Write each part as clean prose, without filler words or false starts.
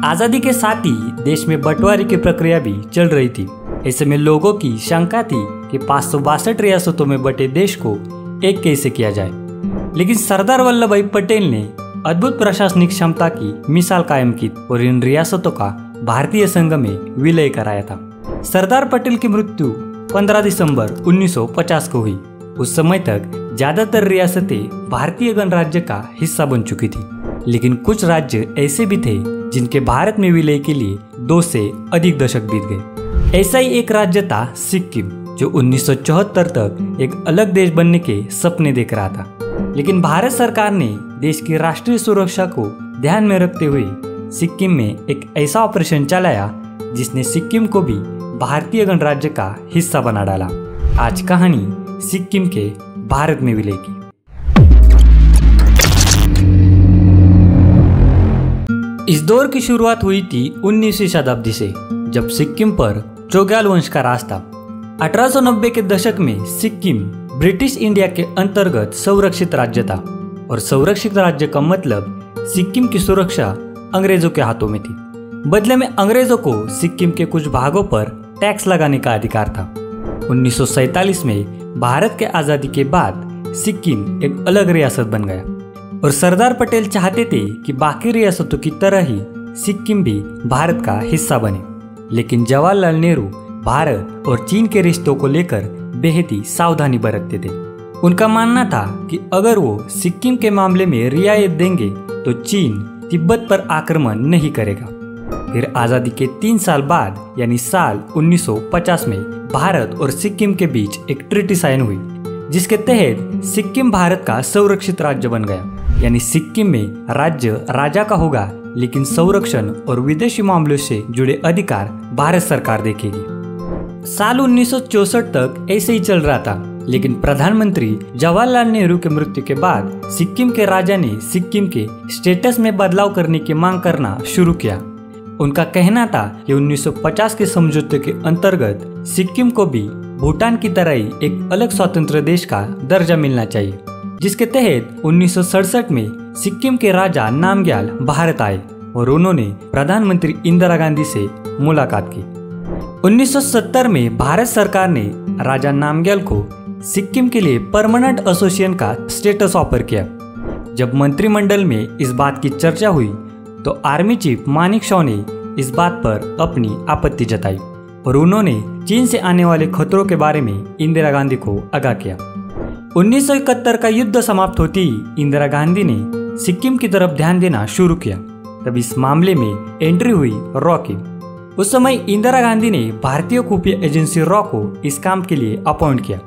आजादी के साथ ही देश में बंटवारे की प्रक्रिया भी चल रही थी। ऐसे में लोगों की शंका थी कि 562 रियासतों में बटे देश को एक कैसे किया जाए। लेकिन सरदार वल्लभ भाई पटेल ने अद्भुत प्रशासनिक क्षमता की मिसाल कायम की और इन रियासतों का भारतीय संघ में विलय कराया था। सरदार पटेल की मृत्यु 15 दिसंबर 1950 को हुई। उस समय तक ज्यादातर रियासतें भारतीय गणराज्य का हिस्सा बन चुकी थी, लेकिन कुछ राज्य ऐसे भी थे जिनके भारत में विलय के लिए 2 से अधिक दशक बीत गए। ऐसा ही एक राज्य था सिक्किम, जो 1974 तक एक अलग देश बनने के सपने देख रहा था। लेकिन भारत सरकार ने देश की राष्ट्रीय सुरक्षा को ध्यान में रखते हुए सिक्किम में एक ऐसा ऑपरेशन चलाया जिसने सिक्किम को भी भारतीय गणराज्य का हिस्सा बना डाला। आज कहानी सिक्किम के भारत में विलय की। इस दौर की शुरुआत हुई थी 19वीं शताब्दी से, जब सिक्किम पर चोग्याल वंश का राज था। 1890 के दशक में सिक्किम ब्रिटिश इंडिया के अंतर्गत संरक्षित राज्य था, और संरक्षित राज्य का मतलब सिक्किम की सुरक्षा अंग्रेजों के हाथों में थी। बदले में अंग्रेजों को सिक्किम के कुछ भागों पर टैक्स लगाने का अधिकार था। 1947 में भारत के आजादी के बाद सिक्किम एक अलग रियासत बन गया, और सरदार पटेल चाहते थे कि बाकी रियासतों की तरह ही सिक्किम भी भारत का हिस्सा बने। लेकिन जवाहरलाल नेहरू भारत और चीन के रिश्तों को लेकर बेहद ही सावधानी बरतते थे। उनका मानना था कि अगर वो सिक्किम के मामले में रियायत देंगे तो चीन तिब्बत पर आक्रमण नहीं करेगा। फिर आजादी के 3 साल बाद यानी साल 1950 में भारत और सिक्किम के बीच एक ट्रीटी साइन हुई, जिसके तहत सिक्किम भारत का संरक्षित राज्य बन गया। यानी सिक्किम में राज्य राजा का होगा, लेकिन संरक्षण और विदेशी मामलों से जुड़े अधिकार भारत सरकार देखेगी। साल 1964 तक ऐसे ही चल रहा था, लेकिन प्रधानमंत्री जवाहरलाल नेहरू के मृत्यु के बाद सिक्किम के राजा ने सिक्किम के स्टेटस में बदलाव करने की मांग करना शुरू किया। उनका कहना था कि 1950 के समझौते के अंतर्गत सिक्किम को भी भूटान की तरह ही एक अलग स्वतंत्र देश का दर्जा मिलना चाहिए, जिसके तहत 1967 में सिक्किम के राजा नामग्याल भारत आए और उन्होंने प्रधानमंत्री इंदिरा गांधी से मुलाकात की। 1970 में भारत सरकार ने राजा नामग्याल को सिक्किम के लिए परमानेंट एसोसिएशन का स्टेटस ऑफर किया। जब मंत्रिमंडल में इस बात की चर्चा हुई तो आर्मी चीफ मानेकशॉ ने इस बात पर अपनी आपत्ति जताई और उन्होंने चीन से आने वाले खतरों के बारे में इंदिरा गांधी को आगाह किया। 1971 का युद्ध समाप्त होते ही इंदिरा गांधी ने सिक्किम की तरफ ध्यान देना शुरू किया। तब इस मामले में एंट्री हुई रॉ की। उस समय इंदिरा गांधी ने भारतीय खुफिया एजेंसी रॉ को इस काम के लिए अपॉइंट किया।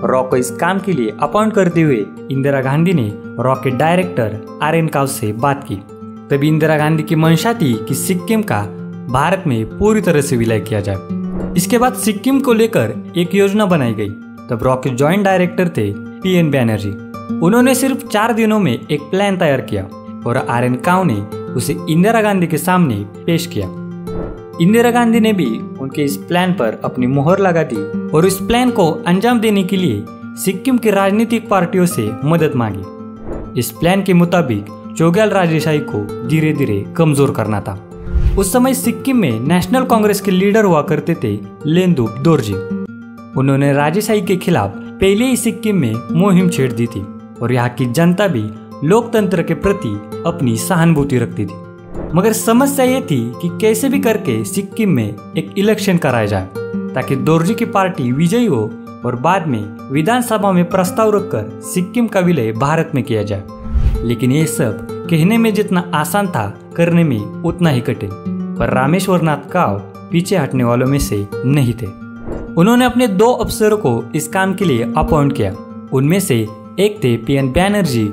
रॉ को इस काम के लिए अपॉइंट करते हुए इंदिरा गांधी ने रॉ के डायरेक्टर RN काव से बात की। तभी इंदिरा गांधी की मंशा थी कि सिक्किम का भारत में पूरी तरह से विलय किया जाए। इसके बाद सिक्किम को लेकर एक योजना बनाई गई। तब रॉ के जॉइंट डायरेक्टर थे PN बैनर्जी। उन्होंने सिर्फ 4 दिनों में एक प्लान तैयार किया और RN काव ने उसे इंदिरा गांधी के सामने पेश किया। इंदिरा गांधी ने भी उनके इस प्लान पर अपनी मोहर लगा दी और इस प्लान को अंजाम देने के लिए सिक्किम की राजनीतिक पार्टियों से मदद मांगी। इस प्लान के मुताबिक चोग्याल राजेशाही को धीरे धीरे कमजोर करना था। उस समय सिक्किम में नेशनल कांग्रेस के लीडर हुआ करते थे लेंदुप दोरजी। उन्होंने राजेशाही के खिलाफ पहले ही सिक्किम में मुहिम छेड़ दी थी और यहाँ की जनता भी लोकतंत्र के प्रति अपनी सहानुभूति रखती थी। मगर समस्या ये थी कि कैसे भी करके सिक्किम में एक इलेक्शन कराया जाए ताकि दोरजी की पार्टी विजयी हो और बाद में विधानसभा में प्रस्ताव रखकर सिक्किम का विलय भारत में किया जाए। लेकिन ये सब कहने में जितना आसान था, करने में उतना ही कठिन। पर रामेश्वर नाथ काव पीछे हटने वालों में से नहीं थे। उन्होंने अपने 2 अफसरों को इस काम के लिए अपॉइंट किया। उनमें से एक थे PN बैनर्जी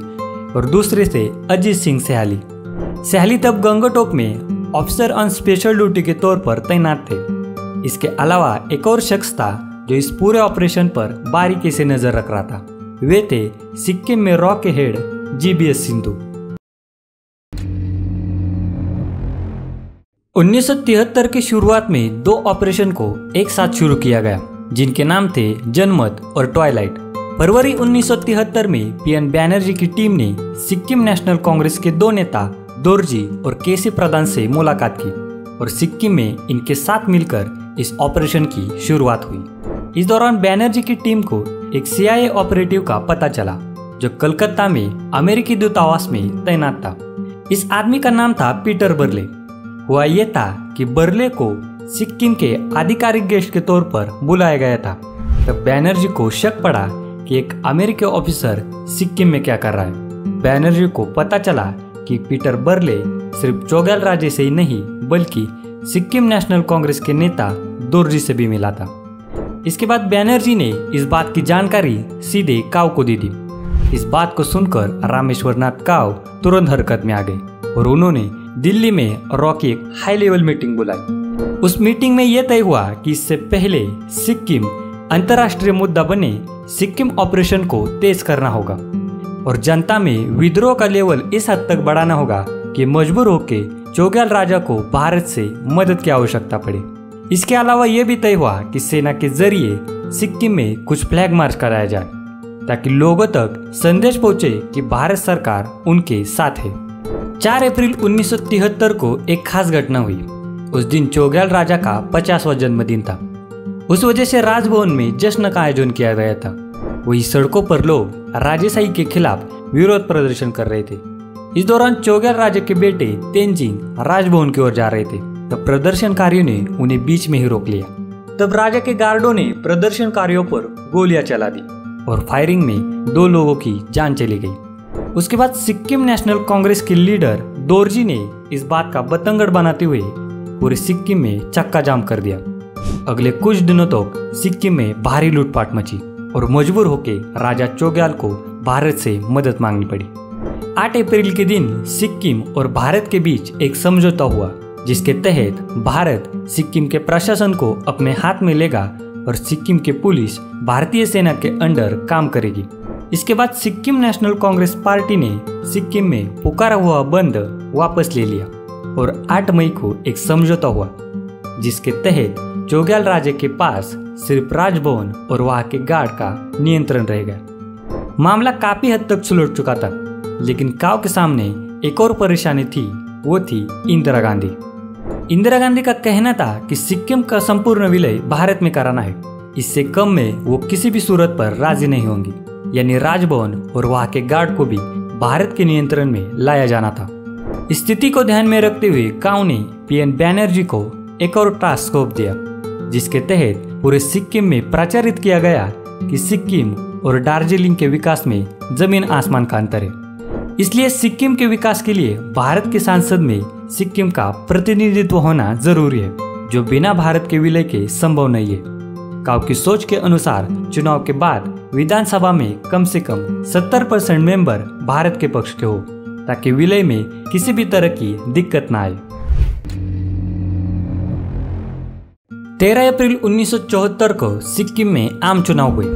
और दूसरे थे अजीत सिंह सयाली। सयाली तब गंगटोक में ऑफिसर ऑन स्पेशल ड्यूटी के तौर पर तैनात थे। इसके अलावा एक और शख्स था जो इस पूरे ऑपरेशन पर बारीकी से नजर रख रहा था। वे थे सिक्किम में रॉ के हेड GBS सिंधु। 1973 की शुरुआत में 2 ऑपरेशन को एक साथ शुरू किया गया, जिनके नाम थे जनमत और ट्वाइलाइट। फरवरी 1973 में PN बैनर्जी की टीम ने सिक्किम नेशनल कांग्रेस के 2 नेता दोरजी और केसी प्रधान से मुलाकात की और सिक्किम में इनके साथ मिलकर इस ऑपरेशन की शुरुआत हुई। इस दौरान बैनर्जी की टीम को एक CIA ऑपरेटिव का पता चला जो कलकत्ता में अमेरिकी दूतावास में तैनात था। इस आदमी का नाम था पीटर बर्ले। हुआ ये था कि बर्ले को सिक्किम के आधिकारिक गेस्ट के तौर पर बुलाया गया था। तब बैनर्जी को शक पड़ा कि एक अमेरिकी ऑफिसर सिक्किम में क्या कर रहा है। बैनर्जी को पता चला कि पीटर बर्ले सिर्फ चोग्याल राजे से ही नहीं बल्कि सिक्किम नेशनल कांग्रेस के नेता दोरजी से भी मिला था। इसके बाद बैनर्जी ने इस बात की जानकारी सीधे काव को दे दी। इस बात को सुनकर रामेश्वर नाथ काव तुरंत हरकत में आ गए और उन्होंने दिल्ली में रॉ की एक हाई लेवल मीटिंग बुलाई। उस मीटिंग में यह तय हुआ कि इससे पहले सिक्किम अंतर्राष्ट्रीय मुद्दा बने सिक्किम ऑपरेशन को तेज करना होगा और जनता में विद्रोह का लेवल इस हद तक बढ़ाना होगा कि मजबूर होकर चोग्याल राजा को भारत से मदद की आवश्यकता पड़े। इसके अलावा यह भी तय हुआ कि सेना के जरिए सिक्किम में कुछ फ्लैग मार्च कराया जाए ताकि लोगों तक संदेश पहुंचे कि भारत सरकार उनके साथ है। 4 अप्रैल 1973 को एक खास घटना हुई। उस दिन चोग्याल राजा का 50वां जन्मदिन था। उस वजह से राजभवन में जश्न का आयोजन किया गया था। वही सड़कों पर लोग राजेशाही के खिलाफ विरोध प्रदर्शन कर रहे थे। इस दौरान चोग्याल राजा के बेटे तेनजिंग राजभवन की ओर जा रहे थे। तब प्रदर्शनकारियों ने उन्हें बीच में ही रोक लिया। तब राजा के गार्डों ने प्रदर्शनकारियों पर गोलियां चला दी और फायरिंग में 2 लोगों की जान चली गई। उसके बाद सिक्किम नेशनल कांग्रेस के लीडर दोरजी ने इस बात का बतंगड़ बनाते हुए पूरे सिक्किम में चक्का जाम कर दिया। अगले कुछ दिनों तक सिक्किम में भारी लूटपाट मची और मजबूर होकर राजा चोग्याल को भारत से मदद मांगनी पड़ी। 8 अप्रैल के दिन सिक्किम और भारत के बीच एक समझौता हुआ जिसके तहत भारत सिक्किम के प्रशासन को अपने हाथ में लेगा और सिक्किम की पुलिस भारतीय सेना के अंडर काम करेगी। इसके बाद सिक्किम नेशनल कांग्रेस पार्टी ने सिक्किम में पुकारा हुआ बंद वापस ले लिया और 8 मई को एक समझौता हुआ जिसके तहत चोग्याल राजे के पास सिर्फ राजभवन और वहां के गार्ड का नियंत्रण रह गया। मामला काफी हद तक सुलझ चुका था, लेकिन काव के सामने एक और परेशानी थी, वो थी इंदिरा गांधी। इंदिरा गांधी का कहना था कि सिक्किम का संपूर्ण विलय भारत में कराना है। इससे कम में वो किसी भी सूरत पर राजी नहीं होंगी, यानी राजभवन और वहां के गार्ड को भी भारत के नियंत्रण में लाया जाना था। स्थिति को ध्यान में रखते हुए काव ने पीएन बैनर्जी को एक और टास्क सौंप दिया जिसके तहत पूरे सिक्किम में प्रचारित किया गया कि सिक्किम और दार्जिलिंग के विकास में जमीन आसमान का अंतर है। इसलिए सिक्किम के विकास के लिए भारत के संसद में सिक्किम का प्रतिनिधित्व होना जरूरी है, जो बिना भारत के विलय के संभव नहीं है। काव की सोच के अनुसार चुनाव के बाद विधानसभा में कम से कम 70% मेंबर भारत के पक्ष के हो ताकि विलय में किसी भी तरह की दिक्कत न आए। 13 अप्रैल 1974 को सिक्किम में आम चुनाव हुए।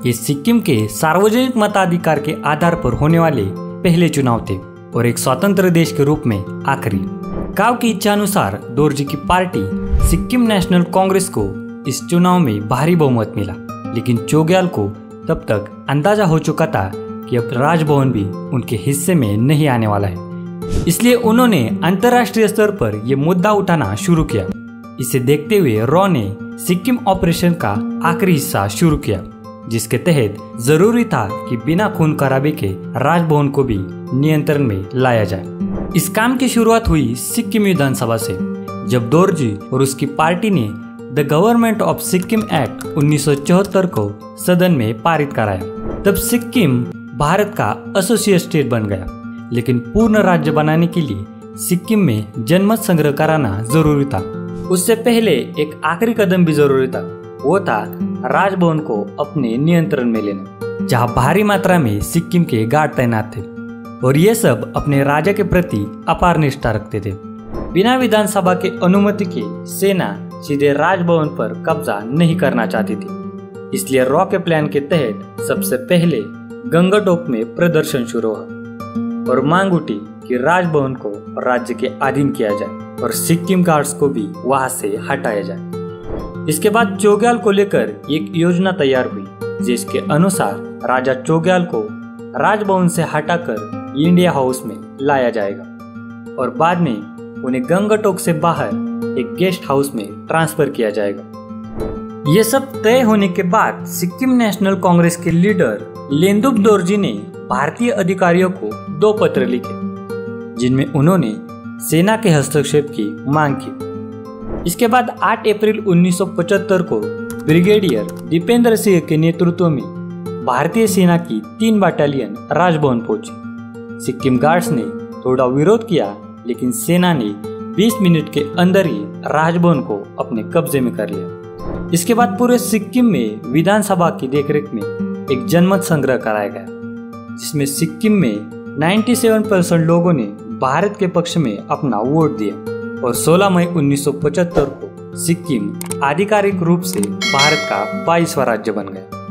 ये सिक्किम के सार्वजनिक मताधिकार के आधार पर होने वाले पहले चुनाव थे और एक स्वतंत्र देश के रूप में आखिरी। काव की इच्छा अनुसार दोरजी की पार्टी सिक्किम नेशनल कांग्रेस को इस चुनाव में भारी बहुमत मिला, लेकिन चोग्याल को तब तक अंदाजा हो चुका था कि अब राजभवन भी उनके हिस्से में नहीं आने वाला है। इसलिए उन्होंने अंतर्राष्ट्रीय स्तर पर यह मुद्दा उठाना शुरू किया। इसे देखते हुए रॉ ने सिक्किम ऑपरेशन का आखिरी हिस्सा शुरू किया, जिसके तहत जरूरी था कि बिना खून खराबे के राजभवन को भी नियंत्रण में लाया जाए। इस काम की शुरुआत हुई सिक्किम विधानसभा से, जब दोरजी और उसकी पार्टी ने the government of Sikkim act 1974 को सदन में पारित कराया। तब सिक्किम भारत का एसोसिएट स्टेट बन गया, लेकिन पूर्ण राज्य बनाने के लिए सिक्किम में जनमत संग्रह कराना जरूरी था। उससे पहले एक आखिरी कदम भी जरूरी था, वो था राजभवन को अपने नियंत्रण में लेना, जहां भारी मात्रा में सिक्किम के गार्ड तैनात थे और ये सब अपने राजा के प्रति अपार निष्ठा रखते थे। बिना विधानसभा के अनुमति के सेना सीधे राजभवन पर कब्जा नहीं करना चाहती थी। इसलिए रॉ के प्लान के तहत सबसे पहले गंगटोक में प्रदर्शन शुरू हुआ और मांग उठी कि राजभवन को राज्य के अधीन किया जाए और सिक्किम गार्ड्स को भी वहां से हटाया जाए। इसके बाद चोग्याल को लेकर एक योजना तैयार हुई, जिसके अनुसार राजा चोग्याल को राजभवन से हटाकर इंडिया हाउस में लाया जाएगा। और बाद में उन्हें गंगटोक से बाहर एक गेस्ट हाउस में ट्रांसफर किया जाएगा। ये सब तय होने के बाद सिक्किम नेशनल कांग्रेस के लीडर लेंदुप दोरजी ने भारतीय अधिकारियों को 2 पत्र लिखे, जिनमें उन्होंने सेना के हस्तक्षेप की मांग की। इसके बाद 8 अप्रैल 1975 को ब्रिगेडियर दीपेंद्र सिंह के नेतृत्व में भारतीय सेना की 3 बटालियन राजभवन पहुंची। सिक्किम गार्ड्स ने थोड़ा विरोध किया, लेकिन सेना ने 20 मिनट के अंदर ही राजभवन को अपने कब्जे में कर लिया। इसके बाद पूरे सिक्किम में विधानसभा की देखरेख में एक जनमत संग्रह कराया गया, जिसमें सिक्किम में 97% लोगों ने भारत के पक्ष में अपना वोट दिया और 16 मई 1975 को सिक्किम आधिकारिक रूप से भारत का 22वां राज्य बन गया।